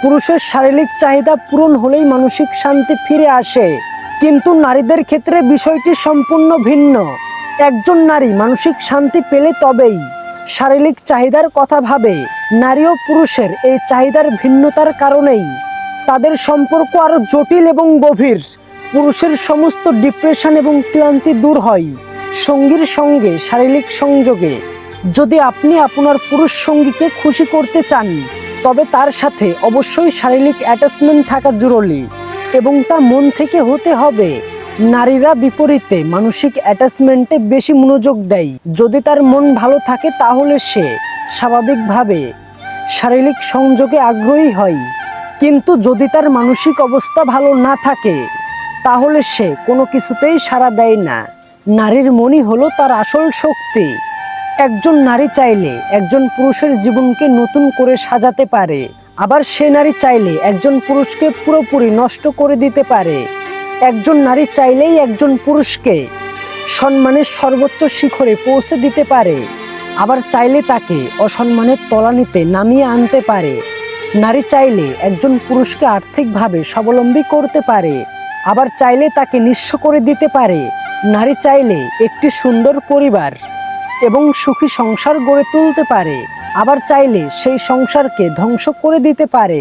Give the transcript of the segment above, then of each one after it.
পুরুষের শারীরিক চাহিদা পূরণ হলেই মানসিক শান্তি ফিরে আসে, কিন্তু নারীদের ক্ষেত্রে বিষয়টি সম্পূর্ণ ভিন্ন। একজন নারী মানসিক শান্তি পেলে তবেই শারীরিক চাহিদার কথা ভাবে। নারী ও পুরুষের এই চাহিদার ভিন্নতার কারণেই তাদের সম্পর্ক আরও জটিল এবং গভীর। পুরুষের সমস্ত ডিপ্রেশন এবং ক্লান্তি দূর হয় সঙ্গীর সঙ্গে শারীরিক সংযোগে। যদি আপনি আপনার পুরুষ সঙ্গীকে খুশি করতে চান, তবে তার সাথে অবশ্যই শারীরিক অ্যাটাচমেন্ট থাকা জরুরি এবং তা মন থেকে হতে হবে। নারীরা বিপরীতে মানসিক অ্যাটাচমেন্টে বেশি মনোযোগ দেয়। যদি তার মন ভালো থাকে তাহলে সে স্বাভাবিকভাবে শারীরিক সংযোগে আগ্রহী হয়, কিন্তু যদি তার মানসিক অবস্থা ভালো না থাকে তাহলে সে কোনো কিছুতেই সাড়া দেয় না। নারীর মনই হলো তার আসল শক্তি। একজন নারী চাইলে একজন পুরুষের জীবনকে নতুন করে সাজাতে পারে, আবার সে নারী চাইলে একজন পুরুষকে পুরোপুরি নষ্ট করে দিতে পারে। একজন নারী চাইলেই একজন পুরুষকে সম্মানের সর্বোচ্চ শিখরে পৌঁছে দিতে পারে, আবার চাইলে তাকে অসম্মানের তলানিতে নামিয়ে আনতে পারে। নারী চাইলে একজন পুরুষকে আর্থিকভাবে স্বাবলম্বী করতে পারে, আবার চাইলে তাকে নিঃস্ব করে দিতে পারে। নারী চাইলে একটি সুন্দর পরিবার এবং সুখী সংসার গড়ে তুলতে পারে, আবার চাইলে সেই সংসারকে ধ্বংস করে দিতে পারে।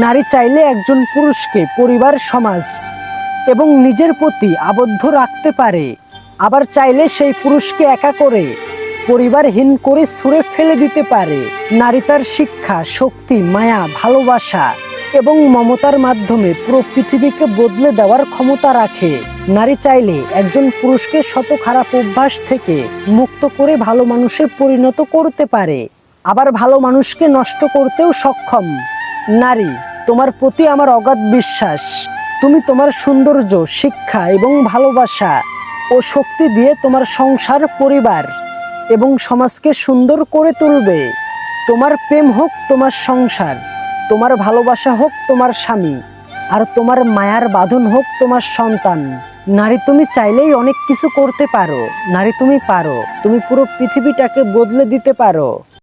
নারী চাইলে একজন পুরুষকে পরিবার, সমাজ এবং নিজের প্রতি আবদ্ধ রাখতে পারে, আবার চাইলে সেই পুরুষকে একা করে পরিবারহীন করে ছুঁড়ে ফেলে দিতে পারে। নারী তার শিক্ষা, শক্তি, মায়া, ভালোবাসা এবং মমতার মাধ্যমে পুরো পৃথিবীকে বদলে দেওয়ার ক্ষমতা রাখে। নারী চাইলে একজন পুরুষকে শত খারাপ অভ্যাস থেকে মুক্ত করে ভালো মানুষে পরিণত করতে পারে, আবার ভালো মানুষকে নষ্ট করতেও সক্ষম। নারী, তোমার প্রতি আমার অগাধ বিশ্বাস। তুমি তোমার সৌন্দর্য, শিক্ষা এবং ভালোবাসা ও শক্তি দিয়ে তোমার সংসার, পরিবার এবং সমাজকে সুন্দর করে তুলবে। তোমার প্রেম হোক তোমার সংসার, তোমার ভালোবাসা হোক তোমার স্বামী, আর তোমার মায়ার বাঁধন হোক তোমার সন্তান। নারী, তুমি চাইলেই অনেক কিছু করতে পারো। নারী, তুমি পারো। তুমি পুরো পৃথিবীটাকে বদলে দিতে পারো।